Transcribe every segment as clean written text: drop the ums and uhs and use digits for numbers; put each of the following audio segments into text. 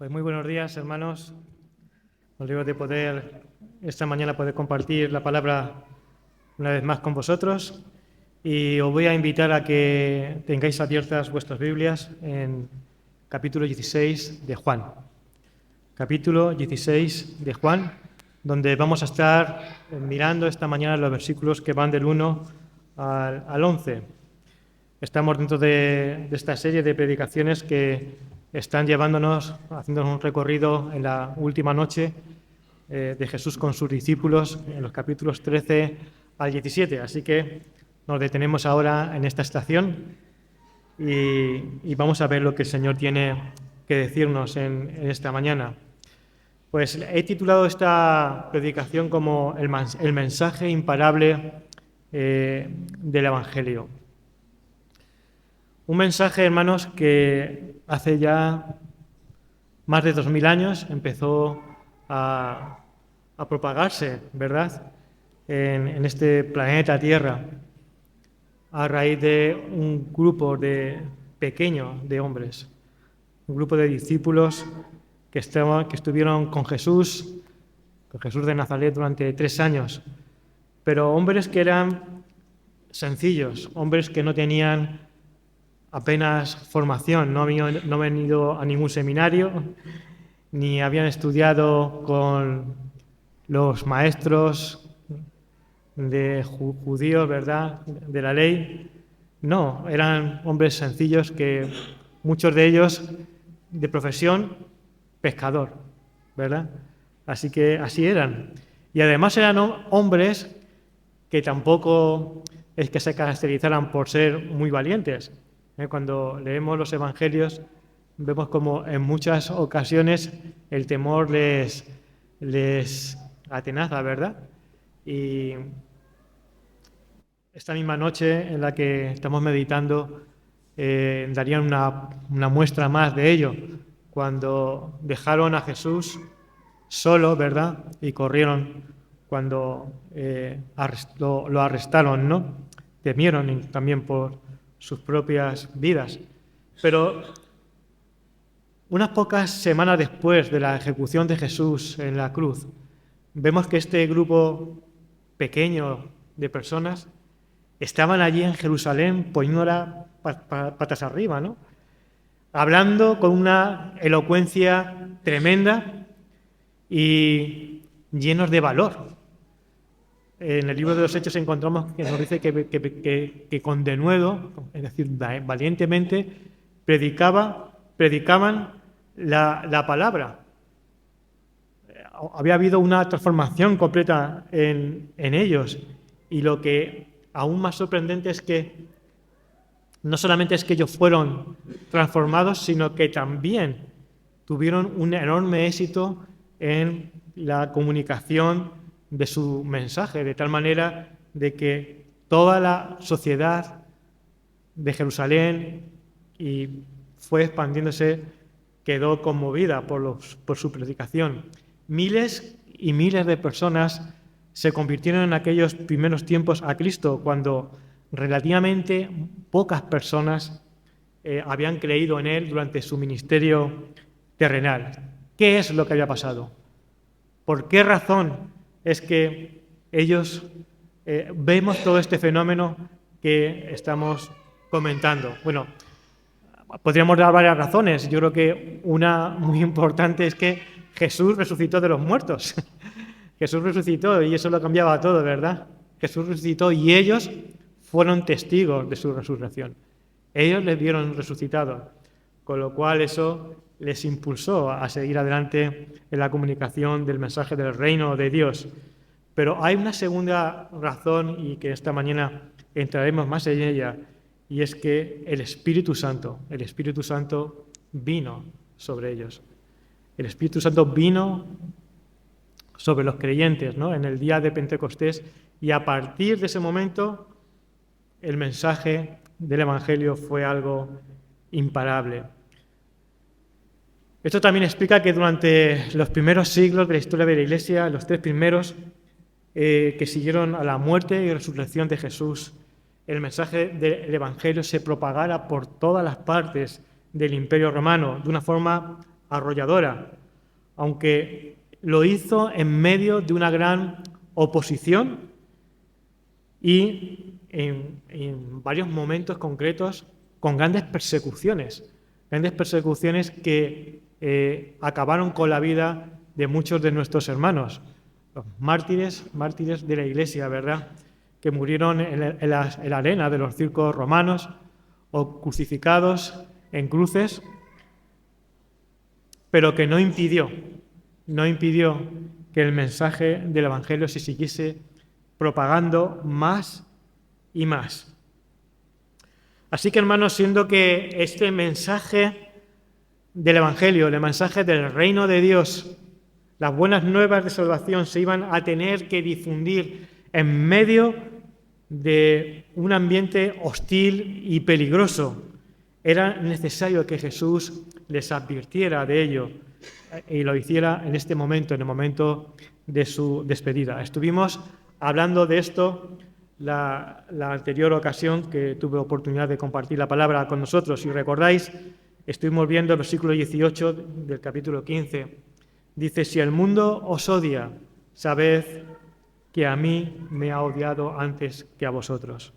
Pues muy buenos días, hermanos. Me alegro de poder esta mañana poder compartir la palabra una vez más con vosotros y os voy a invitar a que tengáis abiertas vuestras Biblias en capítulo 16 de Juan. Capítulo 16 de Juan, donde vamos a estar mirando esta mañana los versículos que van del 1 al 11. Estamos dentro de esta serie de predicaciones que están llevándonos, haciéndonos un recorrido en la última noche de Jesús con sus discípulos en los capítulos 13 al 17. Así que nos detenemos ahora en esta estación y vamos a ver lo que el Señor tiene que decirnos en esta mañana. Pues he titulado esta predicación como el mensaje imparable del Evangelio. Un mensaje, hermanos, que hace ya más de 2000 años empezó a propagarse, ¿verdad?, en este planeta Tierra, a raíz de un grupo pequeño de hombres, un grupo de discípulos que estuvieron con Jesús de Nazaret durante 3 años, pero hombres que eran sencillos, hombres que no tenían apenas formación, no habían ido a ningún seminario, ni habían estudiado con los maestros de judíos, ¿verdad?, de la ley. No, eran hombres sencillos que muchos de ellos de profesión pescador, ¿verdad? Así que así eran. Y además eran hombres que tampoco es que se caracterizaran por ser muy valientes. Cuando leemos los evangelios vemos como en muchas ocasiones el temor les atenaza, ¿verdad? Y esta misma noche en la que estamos meditando darían una muestra más de ello, cuando dejaron a Jesús solo, ¿verdad?, y corrieron cuando lo arrestaron, ¿no? Temieron también por sus propias vidas. Pero unas pocas semanas después de la ejecución de Jesús en la cruz, vemos que este grupo pequeño de personas estaban allí en Jerusalén poniéndola patas arriba, ¿no?, hablando con una elocuencia tremenda y llenos de valor. En el libro de los Hechos encontramos que nos dice que con denuedo, es decir, valientemente, predicaban la palabra. Había habido una transformación completa en ellos, y lo que aún más sorprendente es que no solamente es que ellos fueron transformados, sino que también tuvieron un enorme éxito en la comunicación de su mensaje, de tal manera de que toda la sociedad de Jerusalén y fue expandiéndose, quedó conmovida por su predicación. Miles y miles de personas se convirtieron en aquellos primeros tiempos a Cristo, cuando relativamente pocas personas habían creído en Él durante su ministerio terrenal. ¿Qué es lo que había pasado? ¿Por qué razón es que ellos vemos todo este fenómeno que estamos comentando? Bueno, podríamos dar varias razones. Yo creo que una muy importante es que Jesús resucitó de los muertos. Jesús resucitó y eso lo cambiaba todo, ¿verdad? Jesús resucitó y ellos fueron testigos de su resurrección. Ellos les vieron resucitados, con lo cual eso les impulsó a seguir adelante en la comunicación del mensaje del reino de Dios. Pero hay una segunda razón, y que esta mañana entraremos más en ella, y es que el Espíritu Santo vino sobre ellos. El Espíritu Santo vino sobre los creyentes, ¿no?, en el día de Pentecostés, y a partir de ese momento el mensaje del Evangelio fue algo imparable. Esto también explica que durante los primeros siglos de la historia de la Iglesia, los 3 primeros que siguieron a la muerte y resurrección de Jesús, el mensaje del Evangelio se propagara por todas las partes del Imperio Romano de una forma arrolladora, aunque lo hizo en medio de una gran oposición y en varios momentos concretos con grandes persecuciones que acabaron con la vida de muchos de nuestros hermanos, los mártires de la Iglesia, ¿verdad?, que murieron en la arena de los circos romanos o crucificados en cruces, pero que no impidió que el mensaje del Evangelio se siguiese propagando más y más. Así que, hermanos, siendo que este mensaje del Evangelio, el mensaje del reino de Dios, las buenas nuevas de salvación se iban a tener que difundir en medio de un ambiente hostil y peligroso, era necesario que Jesús les advirtiera de ello y lo hiciera en este momento, en el momento de su despedida. Estuvimos hablando de esto la anterior ocasión que tuve oportunidad de compartir la palabra con nosotros. Si recordáis, estuvimos viendo el versículo 18 del capítulo 15. Dice: si el mundo os odia, sabed que a mí me ha odiado antes que a vosotros.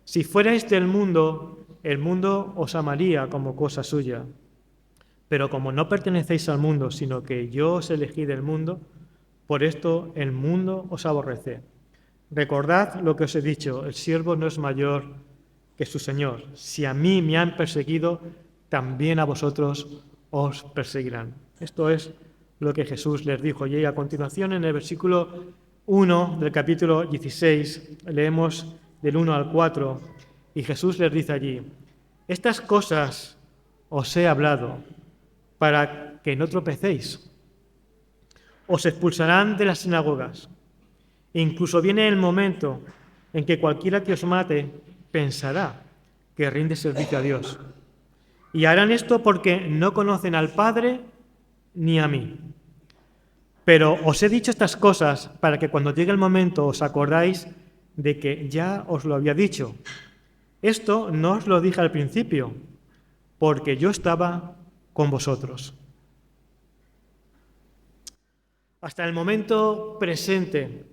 Si fuerais del mundo, el mundo os amaría como cosa suya. Pero como no pertenecéis al mundo, sino que yo os elegí del mundo, por esto el mundo os aborrece. Recordad lo que os he dicho: el siervo no es mayor que su Señor. Si a mí me han perseguido, también a vosotros os perseguirán. Esto es lo que Jesús les dijo. Y a continuación, en el versículo 1 del capítulo 16, leemos del 1 al 4, y Jesús les dice allí: estas cosas os he hablado para que no tropecéis. Os expulsarán de las sinagogas. Incluso viene el momento en que cualquiera que os mate pensará que rinde servicio a Dios. Y harán esto porque no conocen al Padre ni a mí. Pero os he dicho estas cosas para que cuando llegue el momento os acordáis de que ya os lo había dicho. Esto no os lo dije al principio, porque yo estaba con vosotros. Hasta el momento presente,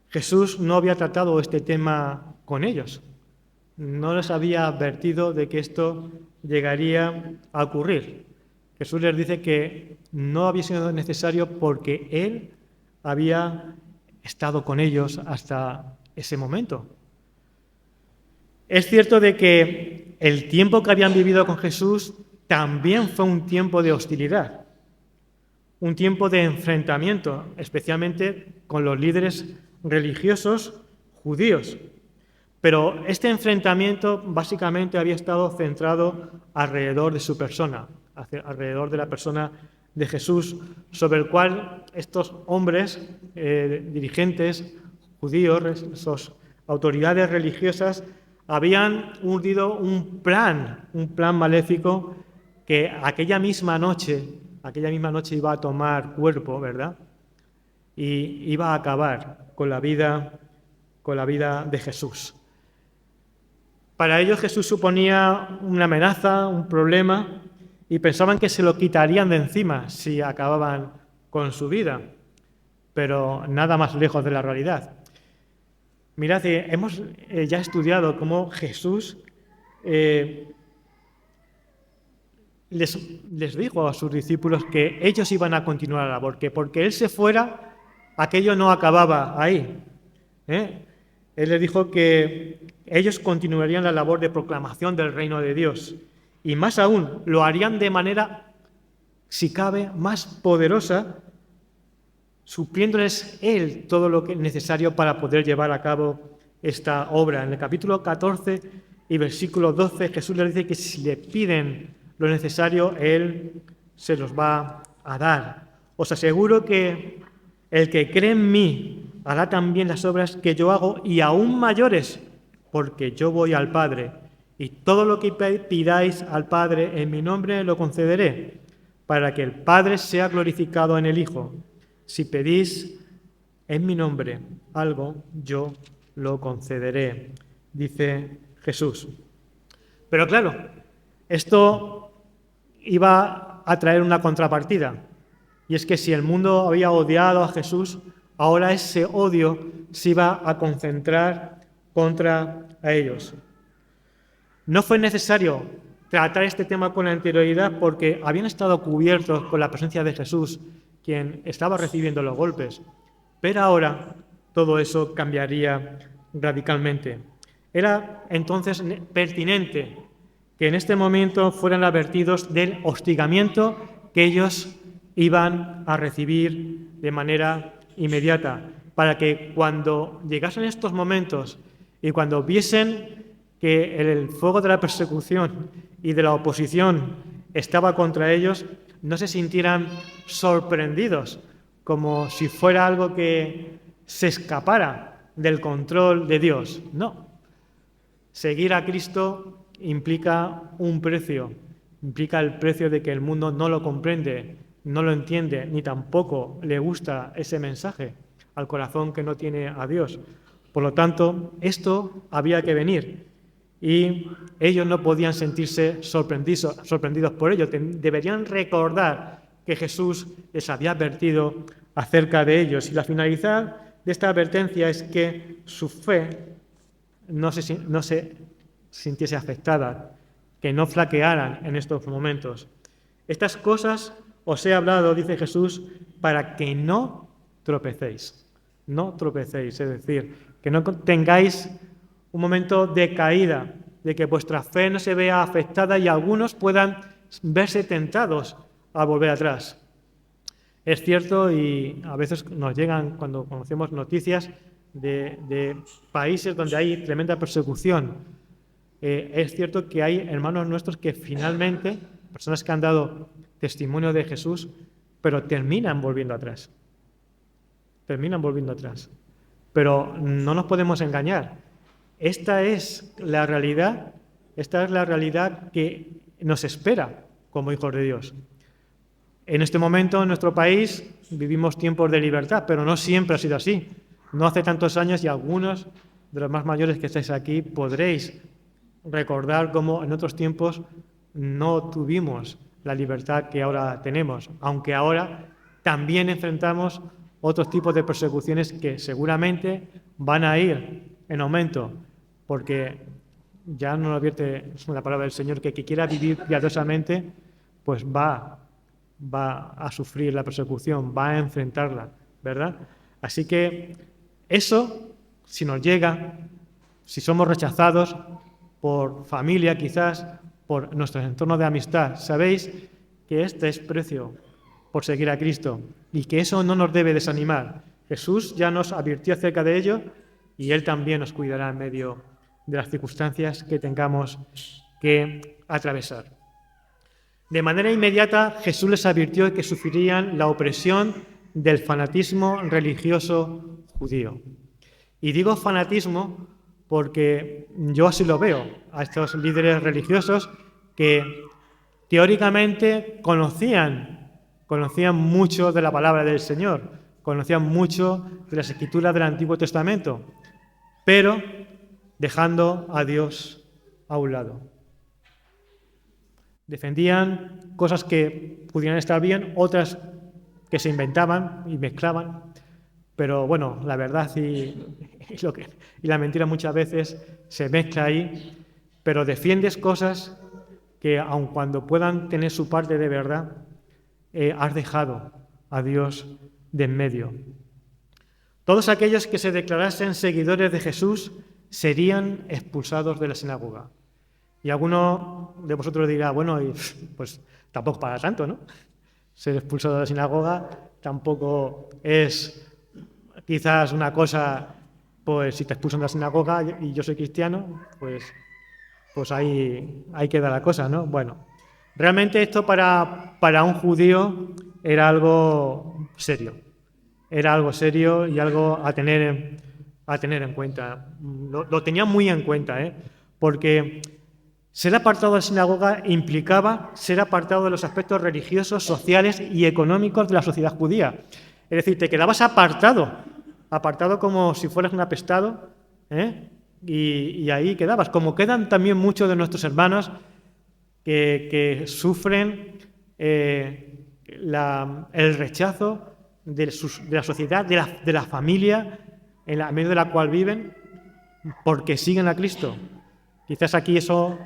Jesús no había tratado este tema con ellos. No les había advertido de que esto llegaría a ocurrir. Jesús les dice que no había sido necesario porque Él había estado con ellos hasta ese momento. Es cierto de que el tiempo que habían vivido con Jesús también fue un tiempo de hostilidad, un tiempo de enfrentamiento, especialmente con los líderes religiosos judíos. Pero este enfrentamiento básicamente había estado centrado alrededor de su persona, alrededor de la persona de Jesús, sobre el cual estos hombres, dirigentes judíos, esas autoridades religiosas, habían urdido un plan maléfico que aquella misma noche iba a tomar cuerpo, ¿verdad? Y iba a acabar con la vida de Jesús. Para ellos Jesús suponía una amenaza, un problema, y pensaban que se lo quitarían de encima si acababan con su vida, pero nada más lejos de la realidad. Mirad, hemos ya estudiado cómo Jesús les dijo a sus discípulos que ellos iban a continuar la labor, que porque Él se fuera, aquello no acababa ahí. Él les dijo que ellos continuarían la labor de proclamación del reino de Dios, y más aún, lo harían de manera, si cabe, más poderosa, supliéndoles Él todo lo que es necesario para poder llevar a cabo esta obra. En el capítulo 14 y versículo 12, Jesús les dice que si le piden lo necesario, Él se los va a dar. Os aseguro que el que cree en mí hará también las obras que yo hago y aún mayores, porque yo voy al Padre. Y todo lo que pidáis al Padre en mi nombre lo concederé, para que el Padre sea glorificado en el Hijo. Si pedís en mi nombre algo, yo lo concederé, dice Jesús. Pero claro, esto iba a traer una contrapartida. Y es que si el mundo había odiado a Jesús, ahora ese odio se iba a concentrar contra ellos. No fue necesario tratar este tema con anterioridad porque habían estado cubiertos con la presencia de Jesús, quien estaba recibiendo los golpes. Pero ahora todo eso cambiaría radicalmente. Era entonces pertinente que en este momento fueran advertidos del hostigamiento que ellos iban a recibir de manera inmediata, para que cuando llegasen estos momentos y cuando viesen que el fuego de la persecución y de la oposición estaba contra ellos, no se sintieran sorprendidos, como si fuera algo que se escapara del control de Dios. No. Seguir a Cristo implica un precio, implica el precio de que el mundo no lo comprende, no lo entiende, ni tampoco le gusta ese mensaje al corazón que no tiene a Dios. Por lo tanto, esto había que venir y ellos no podían sentirse sorprendidos por ello. Deberían recordar que Jesús les había advertido acerca de ellos. Y la finalidad de esta advertencia es que su fe no se sintiese afectada, que no flaquearan en estos momentos. Estas cosas os he hablado, dice Jesús, para que no tropecéis. No tropecéis, es decir, que no tengáis un momento de caída, de que vuestra fe no se vea afectada y algunos puedan verse tentados a volver atrás. Es cierto, y a veces nos llegan, cuando conocemos noticias de países donde hay tremenda persecución, es cierto que hay hermanos nuestros que finalmente, personas que han dado testimonio de Jesús, pero terminan volviendo atrás. Terminan volviendo atrás. Pero no nos podemos engañar. Esta es la realidad que nos espera como hijos de Dios. En este momento, en nuestro país, vivimos tiempos de libertad, pero no siempre ha sido así. No hace tantos años, y algunos de los más mayores que estáis aquí podréis recordar cómo en otros tiempos no tuvimos la libertad que ahora tenemos, aunque ahora también enfrentamos otros tipos de persecuciones que seguramente van a ir en aumento, porque ya nos advierte la palabra del Señor que quiera vivir piadosamente, pues va a sufrir la persecución, va a enfrentarla, ¿verdad? Así que eso, si nos llega, si somos rechazados por familia quizás, por nuestro entorno de amistad, sabéis que este es precio por seguir a Cristo y que eso no nos debe desanimar. Jesús ya nos advirtió acerca de ello y Él también nos cuidará en medio de las circunstancias que tengamos que atravesar. De manera inmediata, Jesús les advirtió de que sufrirían la opresión del fanatismo religioso judío. Y digo fanatismo porque yo así lo veo, a estos líderes religiosos que teóricamente conocían mucho de la palabra del Señor, conocían mucho de las escrituras del Antiguo Testamento, pero dejando a Dios a un lado. Defendían cosas que pudieran estar bien, otras que se inventaban y mezclaban, pero bueno, la verdad y la mentira muchas veces se mezcla ahí, pero defiendes cosas que aun cuando puedan tener su parte de verdad, has dejado a Dios de en medio. Todos aquellos que se declarasen seguidores de Jesús serían expulsados de la sinagoga. Y alguno de vosotros dirá, bueno, pues tampoco para tanto, ¿no? Ser expulsado de la sinagoga tampoco es quizás una cosa, pues si te expulsan de la sinagoga y yo soy cristiano, pues ahí queda la cosa, ¿no? Bueno, realmente esto para un judío era algo serio. Era algo serio y algo a tener en cuenta. Lo tenía muy en cuenta, porque ser apartado de la sinagoga implicaba ser apartado de los aspectos religiosos, sociales y económicos de la sociedad judía. Es decir, te quedabas apartado como si fueras un apestado, y ahí quedabas. Como quedan también muchos de nuestros hermanos que sufren el rechazo de la sociedad, de la familia en medio de la cual viven, porque siguen a Cristo. Quizás aquí eso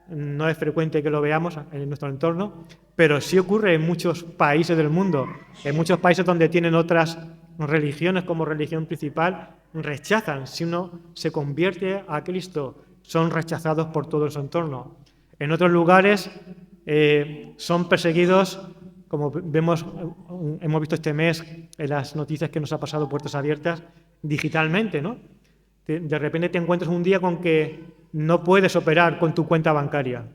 no es frecuente que lo veamos en nuestro entorno, pero sí ocurre en muchos países del mundo. En muchos países donde tienen otras religiones como religión principal, rechazan. Si uno se convierte a Cristo, son rechazados por todo su entorno. En otros lugares son perseguidos, como hemos visto este mes en las noticias que nos ha pasado Puertas Abiertas, digitalmente, ¿no? De repente te encuentras un día con que no puedes operar con tu cuenta bancaria.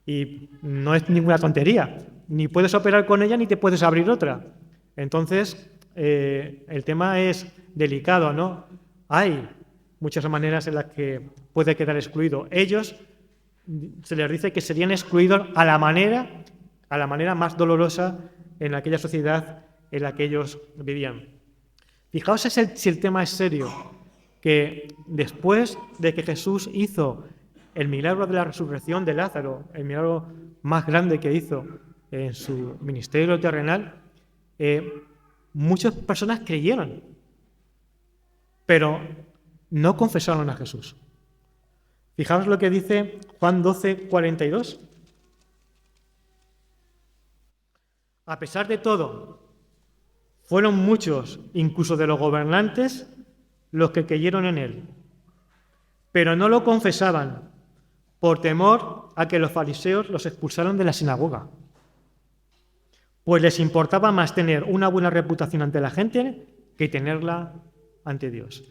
Y no es ninguna tontería. Ni puedes operar con ella ni te puedes abrir otra. Entonces, el tema es delicado, ¿no? Hay muchas maneras en las que puede quedar excluido. Ellos, se les dice que serían excluidos a la manera más dolorosa en aquella sociedad en la que ellos vivían. Fijaos si el tema es serio, que después de que Jesús hizo el milagro de la resurrección de Lázaro, el milagro más grande que hizo en su ministerio terrenal, muchas personas creyeron, pero no confesaron a Jesús. Fijaos lo que dice Juan 12:42. A pesar de todo, fueron muchos, incluso de los gobernantes, los que creyeron en él, pero no lo confesaban por temor a que los fariseos los expulsaran de la sinagoga, pues les importaba más tener una buena reputación ante la gente que tenerla ante Dios.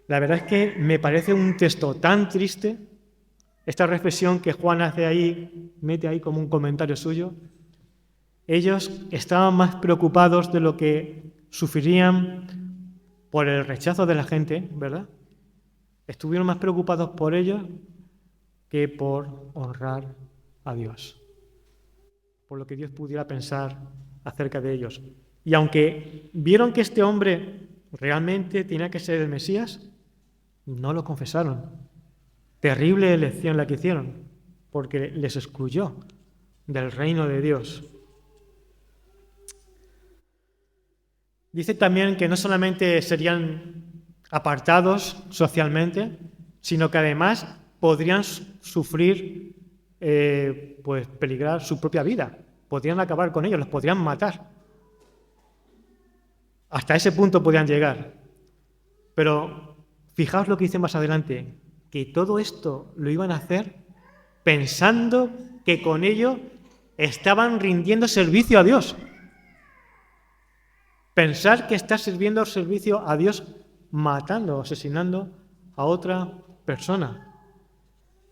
La verdad es que me parece un texto tan triste, esta reflexión que Juan hace ahí, mete ahí como un comentario suyo. Ellos estaban más preocupados de lo que sufrirían por el rechazo de la gente, ¿verdad? Estuvieron más preocupados por ellos que por honrar a Dios, por lo que Dios pudiera pensar acerca de ellos. Y aunque vieron que este hombre realmente tenía que ser el Mesías, no lo confesaron. Terrible elección la que hicieron, porque les excluyó del reino de Dios. Dice también que no solamente serían apartados socialmente, sino que además podrían sufrir, peligrar su propia vida. Podrían acabar con ellos, los podrían matar. Hasta ese punto podían llegar. Pero fijaos lo que dice más adelante, que todo esto lo iban a hacer pensando que con ello estaban rindiendo servicio a Dios. Pensar que estás sirviendo servicio a Dios matando, asesinando a otra persona.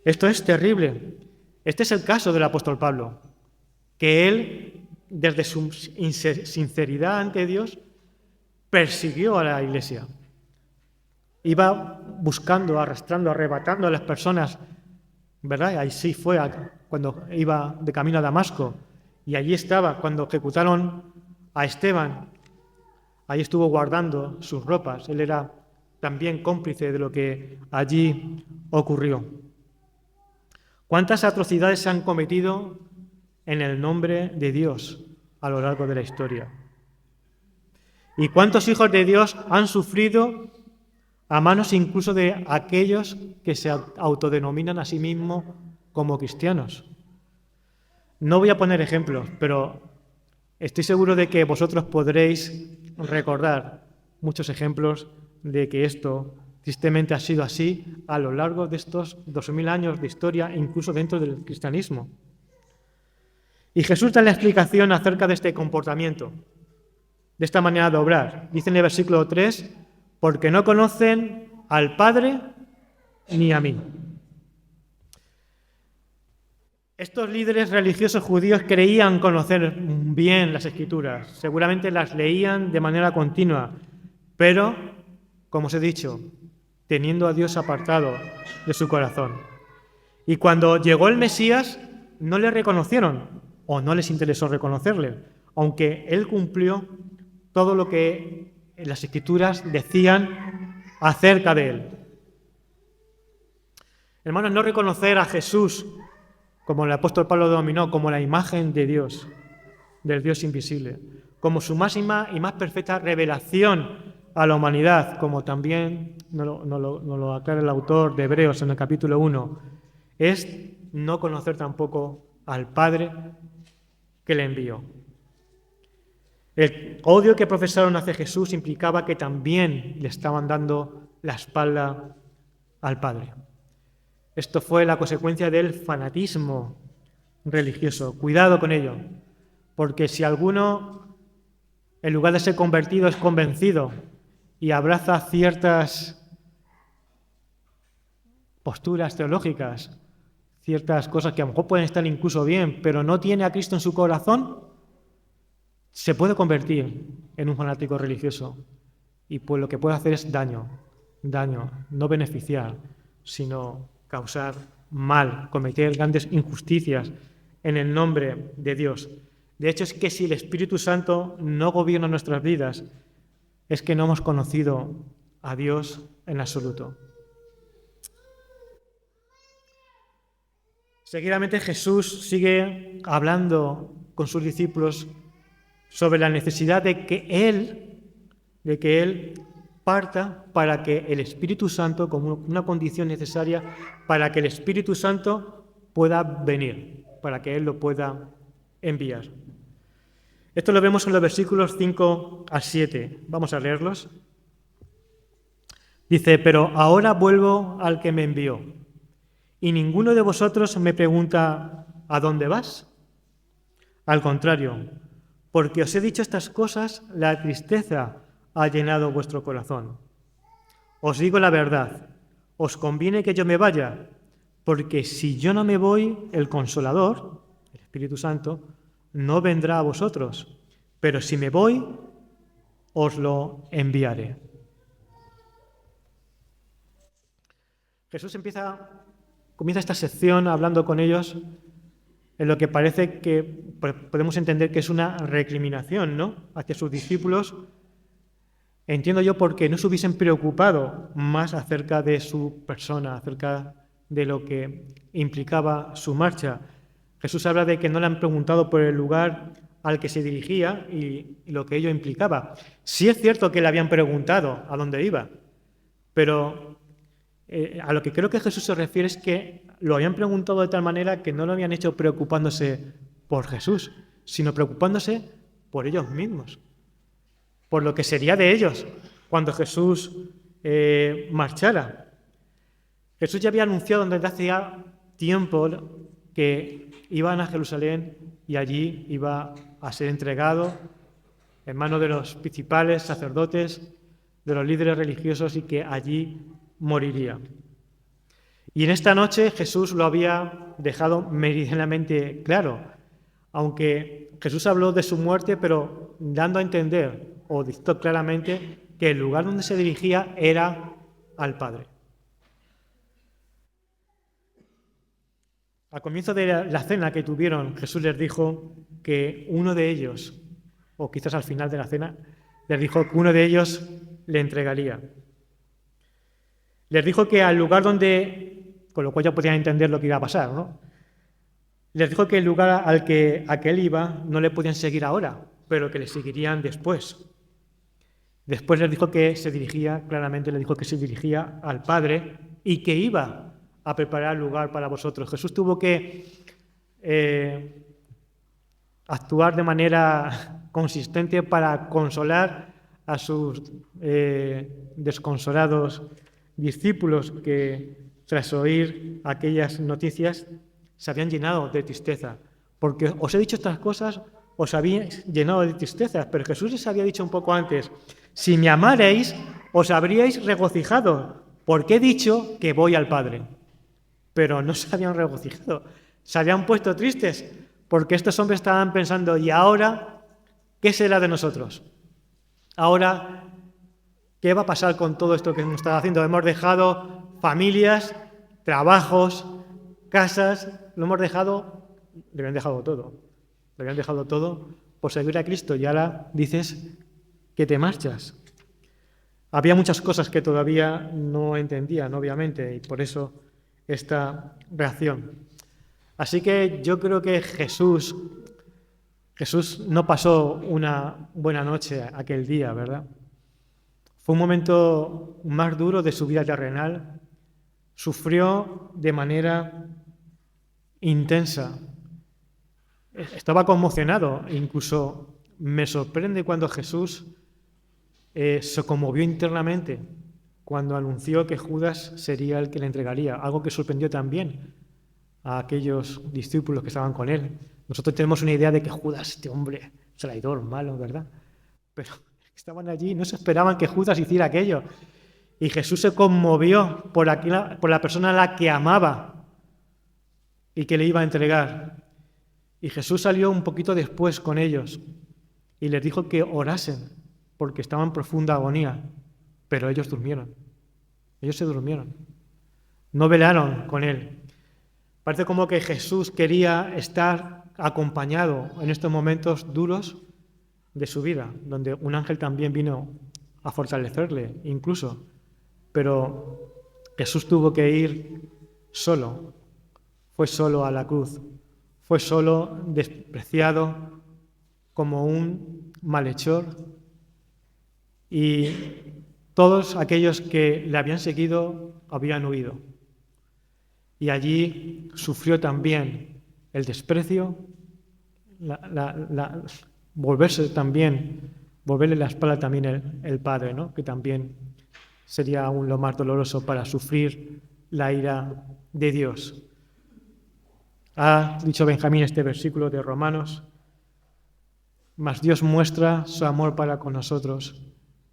Esto es terrible. Este es el caso del apóstol Pablo, que él, desde su sinceridad ante Dios, persiguió a la iglesia. Iba buscando, arrastrando, arrebatando a las personas, ¿verdad? Ahí sí fue cuando iba de camino a Damasco, y allí estaba cuando ejecutaron a Esteban. Ahí estuvo guardando sus ropas. Él era también cómplice de lo que allí ocurrió. ¿Cuántas atrocidades se han cometido en el nombre de Dios a lo largo de la historia? ¿Y cuántos hijos de Dios han sufrido a manos incluso de aquellos que se autodenominan a sí mismos como cristianos? No voy a poner ejemplos, pero estoy seguro de que vosotros podréis recordar muchos ejemplos de que esto tristemente ha sido así a lo largo de estos 2000 años de historia, incluso dentro del cristianismo. Y Jesús da la explicación acerca de este comportamiento, de esta manera de obrar. Dice en el versículo 3, porque no conocen al Padre ni a mí. Estos líderes religiosos judíos creían conocer bien las Escrituras, seguramente las leían de manera continua, pero, como os he dicho, teniendo a Dios apartado de su corazón. Y cuando llegó el Mesías, no le reconocieron, o no les interesó reconocerle, aunque él cumplió todo lo que las Escrituras decían acerca de él. Hermanos, no reconocer a Jesús como el apóstol Pablo denominó, como la imagen de Dios, del Dios invisible, como su máxima y más perfecta revelación a la humanidad, como también nos lo aclara el autor de Hebreos en el capítulo 1, es no conocer tampoco al Padre que le envió. El odio que profesaron hacia Jesús implicaba que también le estaban dando la espalda al Padre. Esto fue la consecuencia del fanatismo religioso. Cuidado con ello, porque si alguno, en lugar de ser convertido, es convencido y abraza ciertas posturas teológicas, ciertas cosas que a lo mejor pueden estar incluso bien, pero no tiene a Cristo en su corazón, se puede convertir en un fanático religioso. Y pues lo que puede hacer es daño, no beneficiar, sino causar mal, cometer grandes injusticias en el nombre de Dios. De hecho, es que si el Espíritu Santo no gobierna nuestras vidas, es que no hemos conocido a Dios en absoluto. Seguidamente Jesús sigue hablando con sus discípulos sobre la necesidad de que Él parta para que el Espíritu Santo, como una condición necesaria para que el Espíritu Santo pueda venir, para que Él lo pueda enviar. Esto lo vemos en los versículos 5 a 7. Vamos a leerlos. Dice, pero ahora vuelvo al que me envió, y ninguno de vosotros me pregunta, ¿a dónde vas? Al contrario, porque os he dicho estas cosas, la tristeza ha llenado vuestro corazón. Os digo la verdad, os conviene que yo me vaya, porque si yo no me voy, el Consolador, el Espíritu Santo, no vendrá a vosotros, pero si me voy, os lo enviaré. Jesús comienza esta sección hablando con ellos en lo que parece que podemos entender que es una recriminación, ¿no?, hacia sus discípulos. Entiendo yo porque no se hubiesen preocupado más acerca de su persona, acerca de lo que implicaba su marcha. Jesús habla de que no le han preguntado por el lugar al que se dirigía y lo que ello implicaba. Sí es cierto que le habían preguntado a dónde iba, pero a lo que creo que Jesús se refiere es que lo habían preguntado de tal manera que no lo habían hecho preocupándose por Jesús, sino preocupándose por ellos mismos, por lo que sería de ellos cuando Jesús marchara. Jesús ya había anunciado desde hace ya tiempo que iban a Jerusalén y allí iba a ser entregado en manos de los principales sacerdotes, de los líderes religiosos, y que allí moriría. Y en esta noche Jesús lo había dejado meridianamente claro, aunque Jesús habló de su muerte, pero dando a entender, o dictó claramente, que el lugar donde se dirigía era al Padre. Al comienzo de la cena que tuvieron, Jesús les dijo que uno de ellos, o quizás al final de la cena, les dijo que uno de ellos le entregaría. Les dijo que al lugar donde, con lo cual ya podían entender lo que iba a pasar, ¿no? Les dijo que el lugar a que él iba no le podían seguir ahora, pero que le seguirían después. Después les dijo que se dirigía, claramente le dijo que se dirigía al Padre y que iba a preparar lugar para vosotros. Jesús tuvo que actuar de manera consistente para consolar a sus desconsolados discípulos que, tras oír aquellas noticias, se habían llenado de tristeza. Porque os he dicho estas cosas, os habéis llenado de tristeza, pero Jesús les había dicho un poco antes, si me amarais, os habríais regocijado, porque he dicho que voy al Padre. Pero no se habían regocijado, se habían puesto tristes, porque estos hombres estaban pensando, ¿y ahora qué será de nosotros? Ahora, ¿qué va a pasar con todo esto que hemos estado haciendo? Hemos dejado familias, trabajos, casas, lo habían dejado todo por seguir a Cristo, y ahora dices que te marchas. Había muchas cosas que todavía no entendían, obviamente, y por eso esta reacción. Así que yo creo que Jesús no pasó una buena noche aquel día, ¿verdad? Fue un momento más duro de su vida terrenal. Sufrió de manera intensa. Estaba conmocionado. Incluso me sorprende cuando Jesús se conmovió internamente cuando anunció que Judas sería el que le entregaría, algo que sorprendió también a aquellos discípulos que estaban con él. Nosotros tenemos una idea de que Judas, este hombre traidor, malo, ¿verdad? Pero estaban allí, no se esperaban que Judas hiciera aquello. Y Jesús se conmovió por la persona a la que amaba y que le iba a entregar. Y Jesús salió un poquito después con ellos y les dijo que orasen porque estaban en profunda agonía, pero ellos durmieron. Ellos se durmieron. No velaron con él. Parece como que Jesús quería estar acompañado en estos momentos duros de su vida, donde un ángel también vino a fortalecerle, incluso. Pero Jesús tuvo que ir solo. Fue solo a la cruz. Fue solo, despreciado, como un malhechor. Y todos aquellos que le habían seguido habían huido. Y allí sufrió también el desprecio, volverle la espalda también el Padre, ¿no? Que también sería aún lo más doloroso para sufrir la ira de Dios. Ha dicho Benjamín este versículo de Romanos: mas Dios muestra su amor para con nosotros,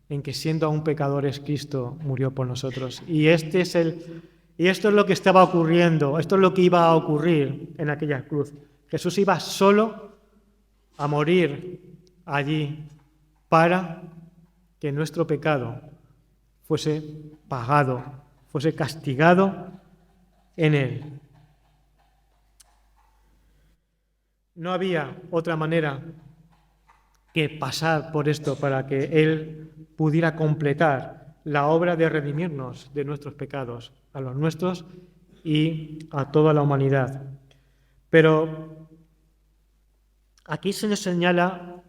en que siendo aún pecadores, Cristo murió por nosotros. Y esto es lo que estaba ocurriendo, esto es lo que iba a ocurrir en aquella cruz. Jesús iba solo a morir allí para que nuestro pecado fuese pagado, fuese castigado en él. No había otra manera que pasar por esto para que él pudiera completar la obra de redimirnos de nuestros pecados, a los nuestros y a toda la humanidad. Pero aquí se nos señala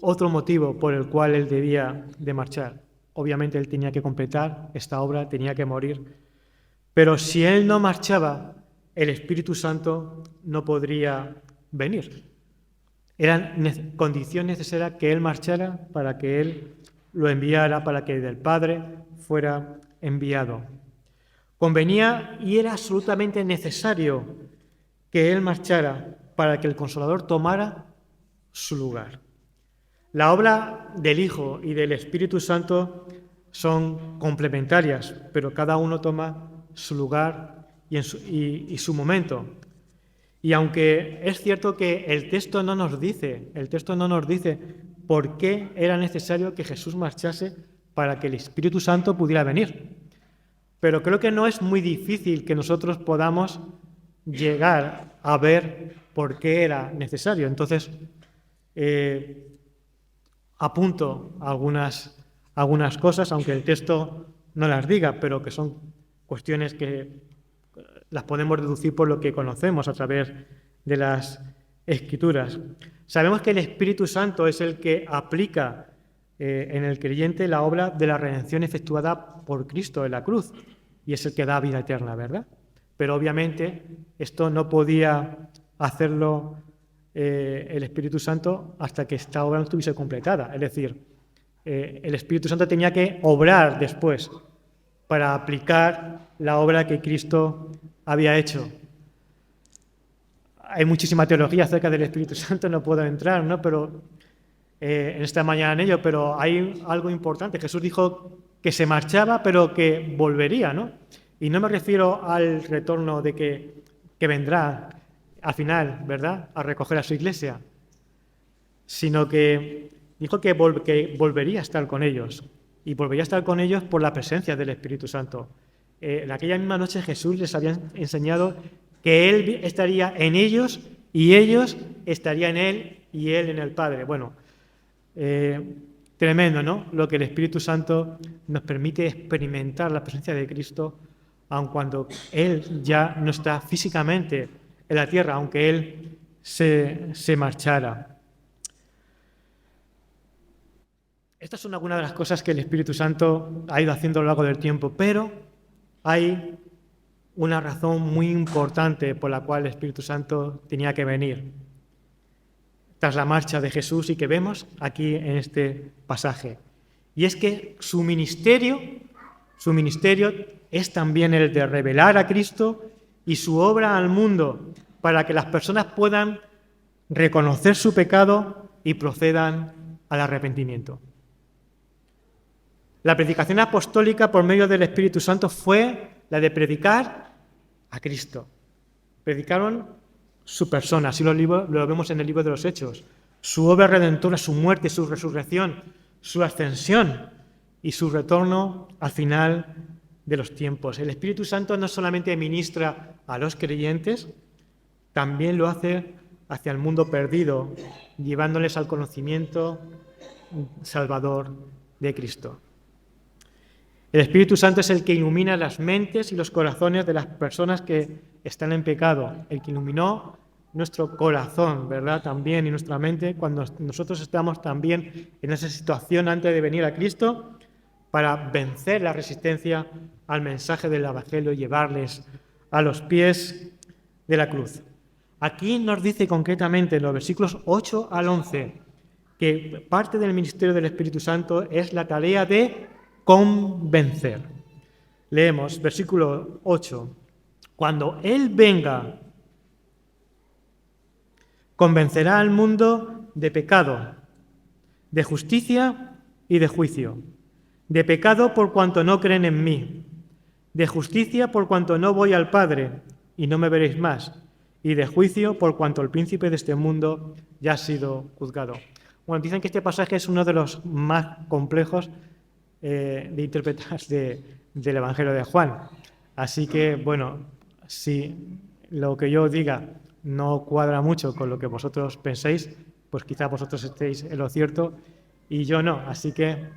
otro motivo por el cual él debía de marchar. Obviamente él tenía que completar esta obra, tenía que morir. Pero si él no marchaba, el Espíritu Santo no podría venir. Era condición necesaria que él marchara para que él lo enviara, para que del Padre fuera enviado. Convenía y era absolutamente necesario que él marchara para que el Consolador tomara su lugar. La obra del Hijo y del Espíritu Santo son complementarias, pero cada uno toma su lugar y su momento. Y aunque es cierto que el texto no nos dice por qué era necesario que Jesús marchase para que el Espíritu Santo pudiera venir. Pero creo que no es muy difícil que nosotros podamos llegar a ver por qué era necesario. Entonces, apunto algunas cosas, aunque el texto no las diga, pero que son cuestiones que las podemos deducir por lo que conocemos a través de las Escrituras. Sabemos que el Espíritu Santo es el que aplica en el creyente la obra de la redención efectuada por Cristo en la cruz, y es el que da vida eterna, ¿verdad? Pero obviamente esto no podía hacerlo el Espíritu Santo hasta que esta obra no estuviese completada. Es decir, el Espíritu Santo tenía que obrar después para aplicar la obra que Cristo había hecho. Hay muchísima teología acerca del Espíritu Santo, no puedo entrar, ¿no? Pero en esta mañana en ello, pero hay algo importante. Jesús dijo que se marchaba, pero que volvería, ¿no? Y no me refiero al retorno de que vendrá al final, ¿verdad?, a recoger a su iglesia, sino que dijo que volvería a estar con ellos, y volvería a estar con ellos por la presencia del Espíritu Santo. En aquella misma noche Jesús les había enseñado que Él estaría en ellos y ellos estarían en Él y Él en el Padre. Bueno, tremendo, ¿no?, lo que el Espíritu Santo nos permite experimentar la presencia de Cristo, aun cuando Él ya no está físicamente en la tierra, aunque Él se marchara. Estas son algunas de las cosas que el Espíritu Santo ha ido haciendo a lo largo del tiempo, pero hay una razón muy importante por la cual el Espíritu Santo tenía que venir tras la marcha de Jesús y que vemos aquí en este pasaje. Y es que su ministerio es también el de revelar a Cristo y su obra al mundo para que las personas puedan reconocer su pecado y procedan al arrepentimiento. La predicación apostólica por medio del Espíritu Santo fue la de predicar a Cristo. Predicaron su persona, así lo vemos en el libro de los Hechos, su obra redentora, su muerte, su resurrección, su ascensión y su retorno al final de los tiempos. El Espíritu Santo no solamente ministra a los creyentes, también lo hace hacia el mundo perdido, llevándoles al conocimiento salvador de Cristo. El Espíritu Santo es el que ilumina las mentes y los corazones de las personas que están en pecado, el que iluminó nuestro corazón, ¿verdad? También y nuestra mente cuando nosotros estamos también en esa situación antes de venir a Cristo para vencer la resistencia al mensaje del Evangelio y llevarles a los pies de la cruz. Aquí nos dice concretamente en los versículos 8 al 11 que parte del ministerio del Espíritu Santo es la tarea de convencer. Leemos, versículo 8. Cuando Él venga, convencerá al mundo de pecado, de justicia y de juicio. De pecado por cuanto no creen en mí, de justicia por cuanto no voy al Padre y no me veréis más, y de juicio por cuanto el príncipe de este mundo ya ha sido juzgado. Bueno, dicen que este pasaje es uno de los más complejos de interpretar del Evangelio de Juan. Así que, bueno, si lo que yo diga no cuadra mucho con lo que vosotros penséis, pues quizá vosotros estéis en lo cierto y yo no. Así que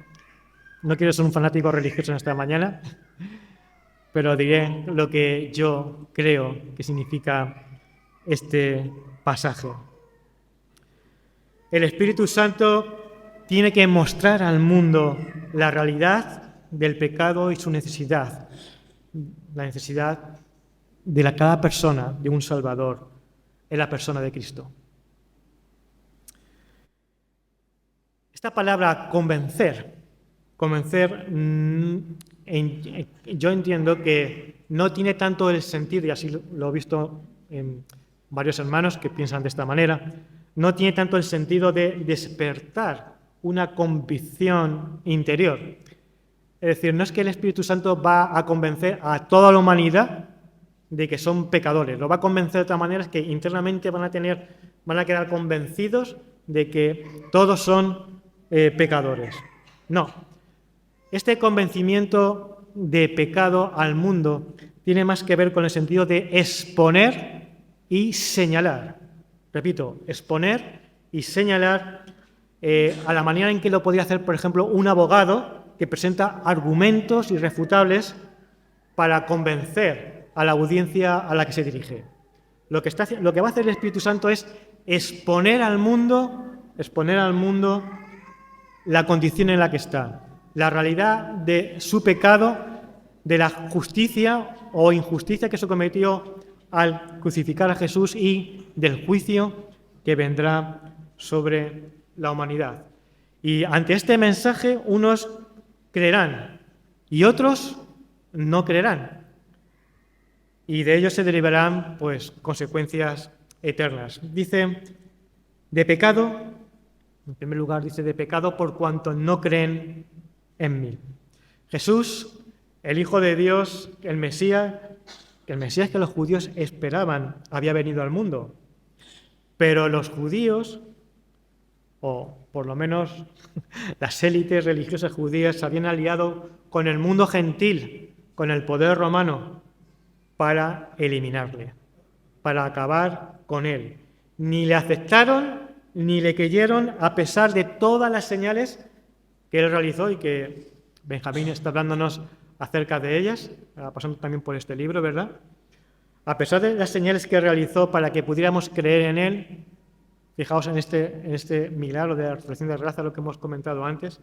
no quiero ser un fanático religioso en esta mañana, pero diré lo que yo creo que significa este pasaje. El Espíritu Santo tiene que mostrar al mundo la realidad del pecado y su necesidad, la necesidad de cada persona, de un Salvador, en la persona de Cristo. Esta palabra convencer, yo entiendo que no tiene tanto el sentido, y así lo he visto en varios hermanos que piensan de esta manera, no tiene tanto el sentido de despertar una convicción interior. Es decir, no es que el Espíritu Santo va a convencer a toda la humanidad de que son pecadores. Lo va a convencer de otra manera, es que internamente van a quedar convencidos de que todos son pecadores. No. Este convencimiento de pecado al mundo tiene más que ver con el sentido de exponer y señalar. Repito, exponer y señalar a la manera en que lo podría hacer, por ejemplo, un abogado que presenta argumentos irrefutables para convencer a la audiencia a la que se dirige. Lo que va a hacer el Espíritu Santo es exponer al mundo la condición en la que está, la realidad de su pecado, de la justicia o injusticia que se cometió al crucificar a Jesús y del juicio que vendrá sobre la humanidad. Y ante este mensaje unos creerán y otros no creerán. Y de ello se derivarán pues consecuencias eternas. Dice de pecado, en primer lugar dice de pecado por cuanto no creen en mí. Jesús, el Hijo de Dios, el Mesías que los judíos esperaban, había venido al mundo. Pero los judíos, o por lo menos las élites religiosas judías, se habían aliado con el mundo gentil, con el poder romano, para eliminarle, para acabar con él. Ni le aceptaron ni le creyeron a pesar de todas las señales que él realizó y que Benjamín está hablándonos acerca de ellas, pasando también por este libro, ¿verdad? A pesar de las señales que realizó para que pudiéramos creer en Él, fijaos en este milagro de la resurrección de Lázaro que hemos comentado antes,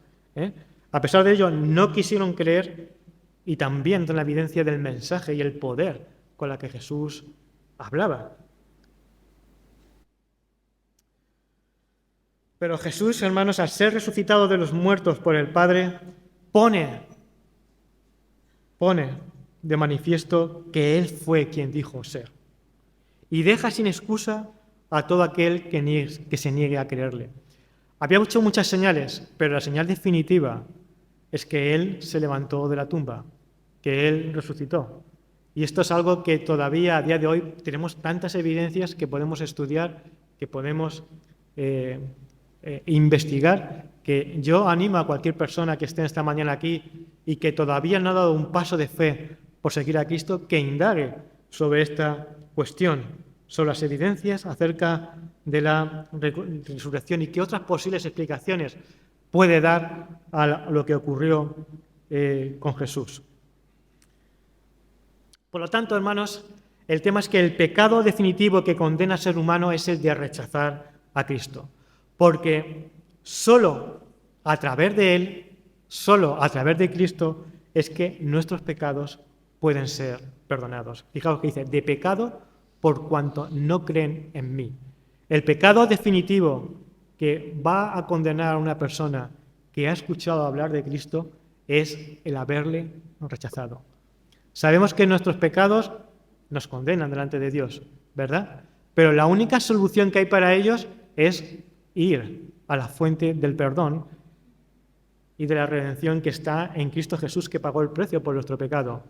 a pesar de ello no quisieron creer, y también en la evidencia del mensaje y el poder con la que Jesús hablaba. Pero Jesús, hermanos, al ser resucitado de los muertos por el Padre, pone de manifiesto que Él fue quien dijo ser. Y deja sin excusa a todo aquel que se niegue a creerle. Había hecho muchas señales, pero la señal definitiva es que Él se levantó de la tumba, que Él resucitó. Y esto es algo que todavía a día de hoy tenemos tantas evidencias que podemos estudiar, que podemos investigar, que yo animo a cualquier persona que esté esta mañana aquí y que todavía no ha dado un paso de fe por seguir a Cristo, que indague sobre esta cuestión, sobre las evidencias acerca de la resurrección y qué otras posibles explicaciones puede dar a lo que ocurrió con Jesús. Por lo tanto, hermanos, el tema es que el pecado definitivo que condena al ser humano es el de rechazar a Cristo, porque solo a través de Él, solo a través de Cristo, es que nuestros pecados pueden ser perdonados. Fijaos que dice, de pecado por cuanto no creen en mí. El pecado definitivo que va a condenar a una persona que ha escuchado hablar de Cristo es el haberle rechazado. Sabemos que nuestros pecados nos condenan delante de Dios, ¿verdad? Pero la única solución que hay para ellos es ir a la fuente del perdón y de la redención que está en Cristo Jesús, que pagó el precio por nuestro pecado.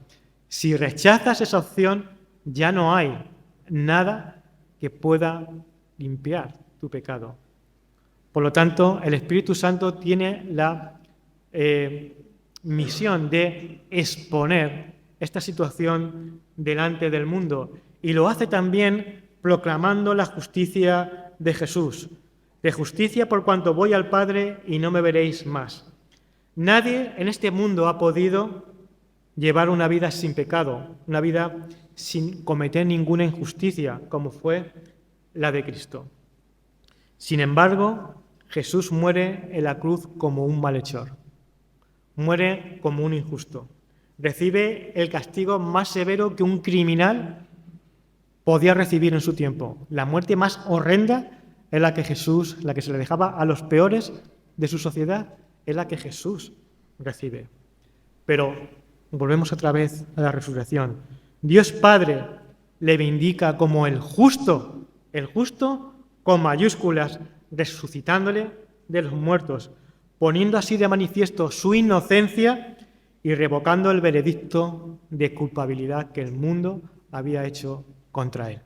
Si rechazas esa opción, ya no hay nada que pueda limpiar tu pecado. Por lo tanto, el Espíritu Santo tiene la misión de exponer esta situación delante del mundo, y lo hace también proclamando la justicia de Jesús. De justicia por cuanto voy al Padre y no me veréis más. Nadie en este mundo ha podido llevar una vida sin pecado, una vida sin cometer ninguna injusticia, como fue la de Cristo. Sin embargo, Jesús muere en la cruz como un malhechor, muere como un injusto, recibe el castigo más severo que un criminal podía recibir en su tiempo, la muerte más horrenda es la que Jesús, la que se le dejaba a los peores de su sociedad, es la que Jesús recibe. Pero volvemos otra vez a la resurrección. Dios Padre le vindica como el justo con mayúsculas, resucitándole de los muertos, poniendo así de manifiesto su inocencia y revocando el veredicto de culpabilidad que el mundo había hecho contra él.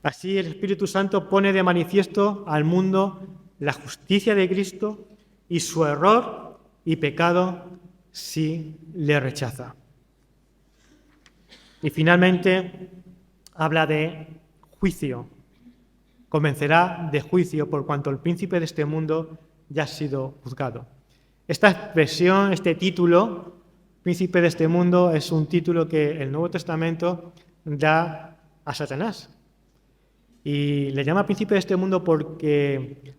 Así el Espíritu Santo pone de manifiesto al mundo la justicia de Cristo y su error y pecado si le rechaza. Y finalmente habla de juicio. Convencerá de juicio por cuanto el príncipe de este mundo ya ha sido juzgado. Esta expresión, este título, príncipe de este mundo, es un título que el Nuevo Testamento da a Satanás. Y le llama príncipe de este mundo porque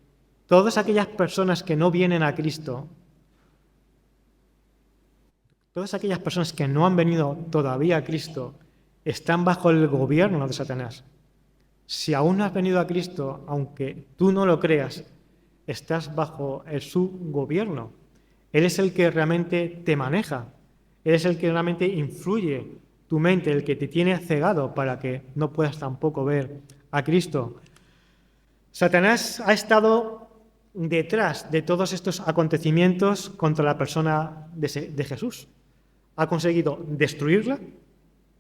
todas aquellas personas que no vienen a Cristo, todas aquellas personas que no han venido todavía a Cristo, están bajo el gobierno de Satanás. Si aún no has venido a Cristo, aunque tú no lo creas, estás bajo su gobierno. Él es el que realmente te maneja. Él es el que realmente influye tu mente, el que te tiene cegado para que no puedas tampoco ver a Cristo. Satanás ha estado detrás de todos estos acontecimientos contra la persona de Jesús. Ha conseguido destruirla,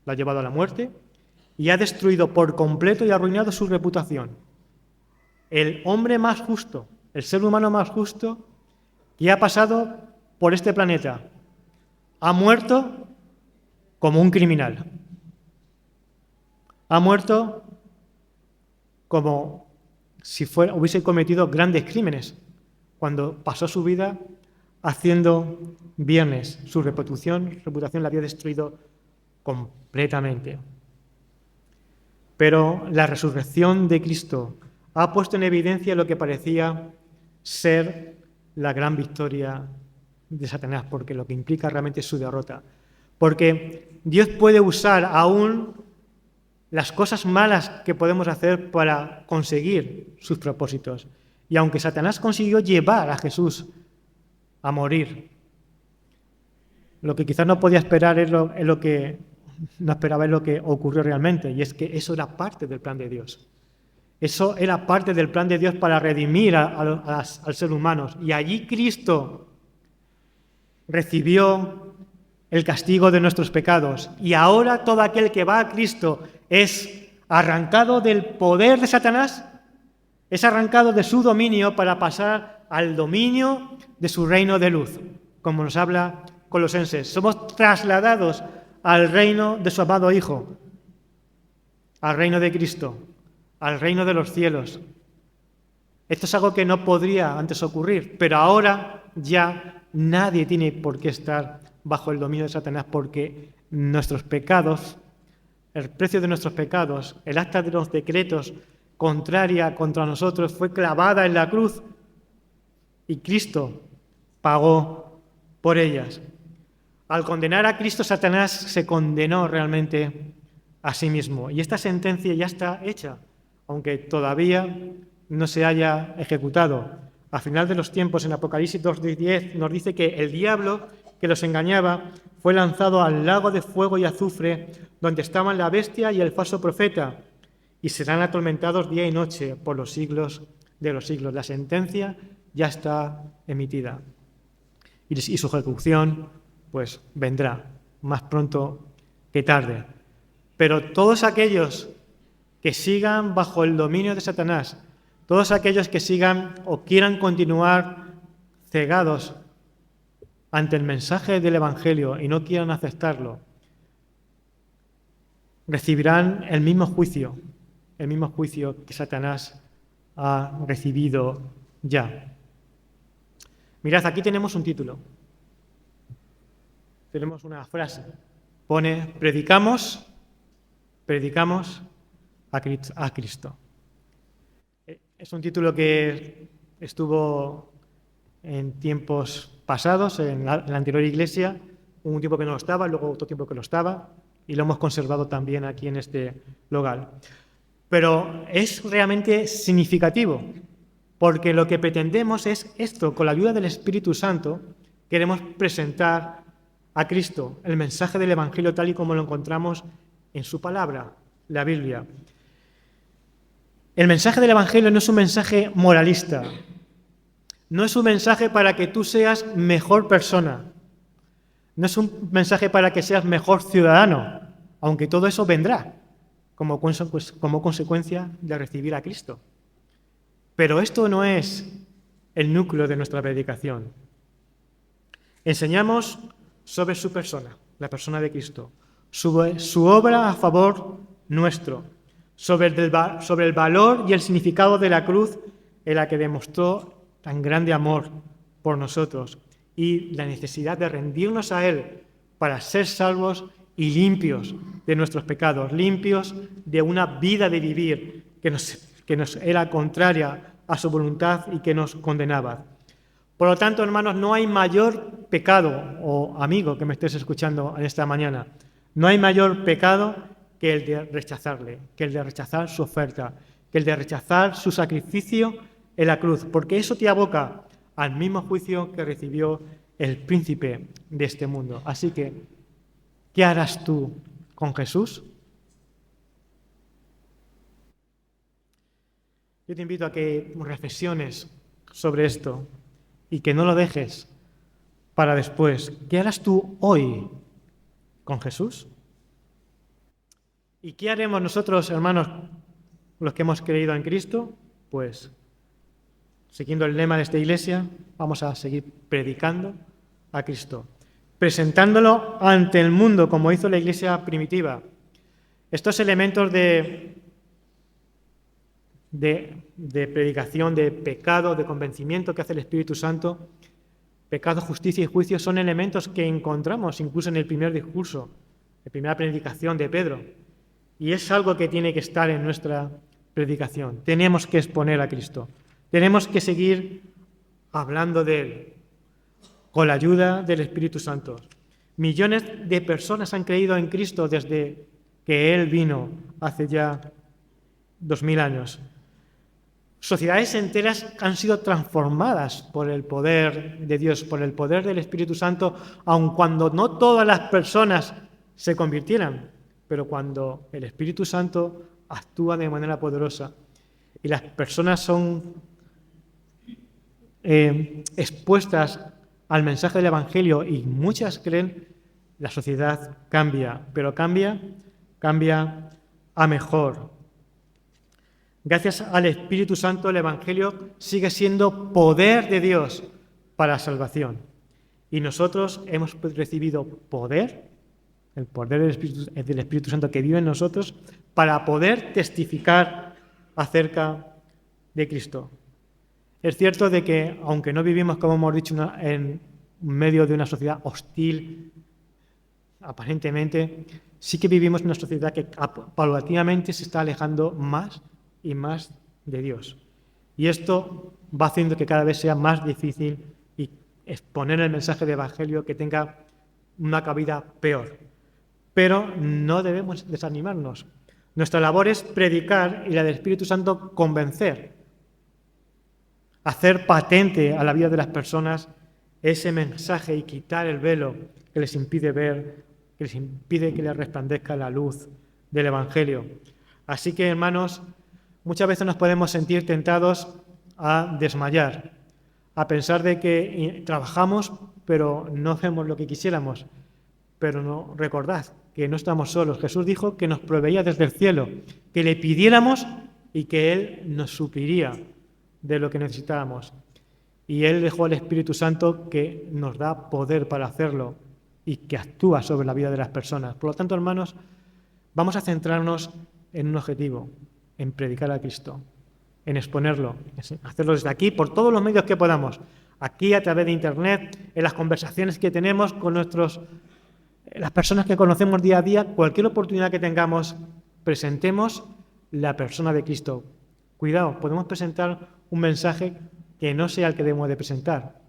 la ha llevado a la muerte y ha destruido por completo y arruinado su reputación. El hombre más justo, el ser humano más justo que ha pasado por este planeta, ha muerto como un criminal. Ha muerto como si hubiese cometido grandes crímenes, cuando pasó su vida haciendo bienes. Su reputación la había destruido completamente. Pero la resurrección de Cristo ha puesto en evidencia lo que parecía ser la gran victoria de Satanás, porque lo que implica realmente es su derrota. Porque Dios puede usar aún las cosas malas que podemos hacer para conseguir sus propósitos. Y aunque Satanás consiguió llevar a Jesús a morir, lo que quizás no podía esperar es lo que no esperaba es lo que ocurrió realmente, y es que eso era parte del plan de Dios. Eso era parte del plan de Dios para redimir al ser humano. Y allí Cristo recibió el castigo de nuestros pecados. Y ahora todo aquel que va a Cristo es arrancado del poder de Satanás, es arrancado de su dominio para pasar al dominio de su reino de luz, como nos habla Colosenses. Somos trasladados al reino de su amado Hijo, al reino de Cristo, al reino de los cielos. Esto es algo que no podría antes ocurrir, pero ahora ya nadie tiene por qué estar bajo el dominio de Satanás, porque nuestros pecados, el precio de nuestros pecados, el acta de los decretos contraria contra nosotros fue clavada en la cruz y Cristo pagó por ellas. Al condenar a Cristo, Satanás se condenó realmente a sí mismo. Y esta sentencia ya está hecha, aunque todavía no se haya ejecutado. Al final de los tiempos, en Apocalipsis 2:10, nos dice que el diablo que los engañaba fue lanzado al lago de fuego y azufre, donde estaban la bestia y el falso profeta, y serán atormentados día y noche por los siglos de los siglos. La sentencia ya está emitida. Y su ejecución pues vendrá más pronto que tarde. Pero todos aquellos que sigan bajo el dominio de Satanás, todos aquellos que sigan o quieran continuar cegados ante el mensaje del Evangelio y no quieran aceptarlo, recibirán el mismo juicio que Satanás ha recibido ya. Mirad, aquí tenemos un título. Tenemos una frase. Pone, predicamos a Cristo. Es un título que estuvo en tiempos pasados, en la anterior iglesia, un tiempo que no lo estaba, luego otro tiempo que lo estaba, y lo hemos conservado también aquí en este lugar. Pero es realmente significativo, porque lo que pretendemos es esto, con la ayuda del Espíritu Santo, queremos presentar a Cristo, el mensaje del Evangelio tal y como lo encontramos en su palabra, la Biblia. El mensaje del Evangelio no es un mensaje moralista, no es un mensaje para que tú seas mejor persona, no es un mensaje para que seas mejor ciudadano, aunque todo eso vendrá como consecuencia de recibir a Cristo. Pero esto no es el núcleo de nuestra predicación. Enseñamos sobre su persona, la persona de Cristo, sobre su obra a favor nuestro, sobre el valor y el significado de la cruz en la que demostró tan grande amor por nosotros y la necesidad de rendirnos a Él para ser salvos y limpios de nuestros pecados, limpios de una vida de vivir que nos era contraria a su voluntad y que nos condenaba. Por lo tanto, hermanos, no hay mayor pecado, o amigo que me estés escuchando en esta mañana, no hay mayor pecado que el de rechazarle, que el de rechazar su oferta, que el de rechazar su sacrificio en la cruz, porque eso te aboca al mismo juicio que recibió el príncipe de este mundo. Así que, ¿qué harás tú con Jesús? Yo te invito a que reflexiones sobre esto y que no lo dejes para después. ¿Qué harás tú hoy con Jesús? ¿Y qué haremos nosotros, hermanos, los que hemos creído en Cristo? Pues, siguiendo el lema de esta iglesia, vamos a seguir predicando a Cristo, presentándolo ante el mundo como hizo la iglesia primitiva. Estos elementos de predicación, de pecado, de convencimiento que hace el Espíritu Santo, pecado, justicia y juicio, son elementos que encontramos incluso en el primer discurso, la primera predicación de Pedro. Y es algo que tiene que estar en nuestra predicación. Tenemos que exponer a Cristo. Tenemos que seguir hablando de Él, con la ayuda del Espíritu Santo. Millones de personas han creído en Cristo desde que Él vino hace ya 2000 años. Sociedades enteras han sido transformadas por el poder de Dios, por el poder del Espíritu Santo, aun cuando no todas las personas se convirtieran, pero cuando el Espíritu Santo actúa de manera poderosa y las personas son expuestas al mensaje del Evangelio y muchas creen, la sociedad cambia, pero cambia a mejor. Gracias al Espíritu Santo, el Evangelio sigue siendo poder de Dios para la salvación. Y nosotros hemos recibido poder, el poder del Espíritu Santo que vive en nosotros, para poder testificar acerca de Cristo. Es cierto de que, aunque no vivimos, como hemos dicho, en medio de una sociedad hostil, aparentemente, sí que vivimos en una sociedad que paulatinamente se está alejando más y más de Dios. Y esto va haciendo que cada vez sea más difícil y exponer el mensaje del Evangelio que tenga una cabida peor. Pero no debemos desanimarnos. Nuestra labor es predicar y la del Espíritu Santo convencer, hacer patente a la vida de las personas ese mensaje y quitar el velo que les impide ver, que les impide que les resplandezca la luz del Evangelio. Así que, hermanos, muchas veces nos podemos sentir tentados a desmayar, a pensar de que trabajamos pero no hacemos lo que quisiéramos. Pero no, recordad que no estamos solos. Jesús dijo que nos proveía desde el cielo, que le pidiéramos y que Él nos supliría de lo que necesitábamos. Y Él dejó al Espíritu Santo que nos da poder para hacerlo y que actúa sobre la vida de las personas. Por lo tanto, hermanos, vamos a centrarnos en un objetivo, en predicar a Cristo, en exponerlo, en hacerlo desde aquí por todos los medios que podamos, aquí a través de Internet, en las conversaciones que tenemos con las personas que conocemos día a día, cualquier oportunidad que tengamos, presentemos la persona de Cristo. Cuidado, podemos presentar un mensaje que no sea el que debemos de presentar.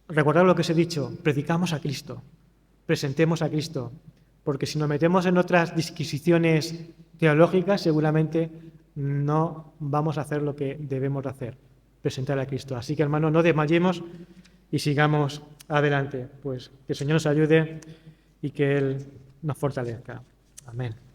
Recordad lo que os he dicho, predicamos a Cristo, presentemos a Cristo, porque si nos metemos en otras disquisiciones teológicas, seguramente no vamos a hacer lo que debemos de hacer, presentar a Cristo. Así que, hermanos, no desmayemos y sigamos adelante. Pues que el Señor nos ayude y que Él nos fortalezca. Amén.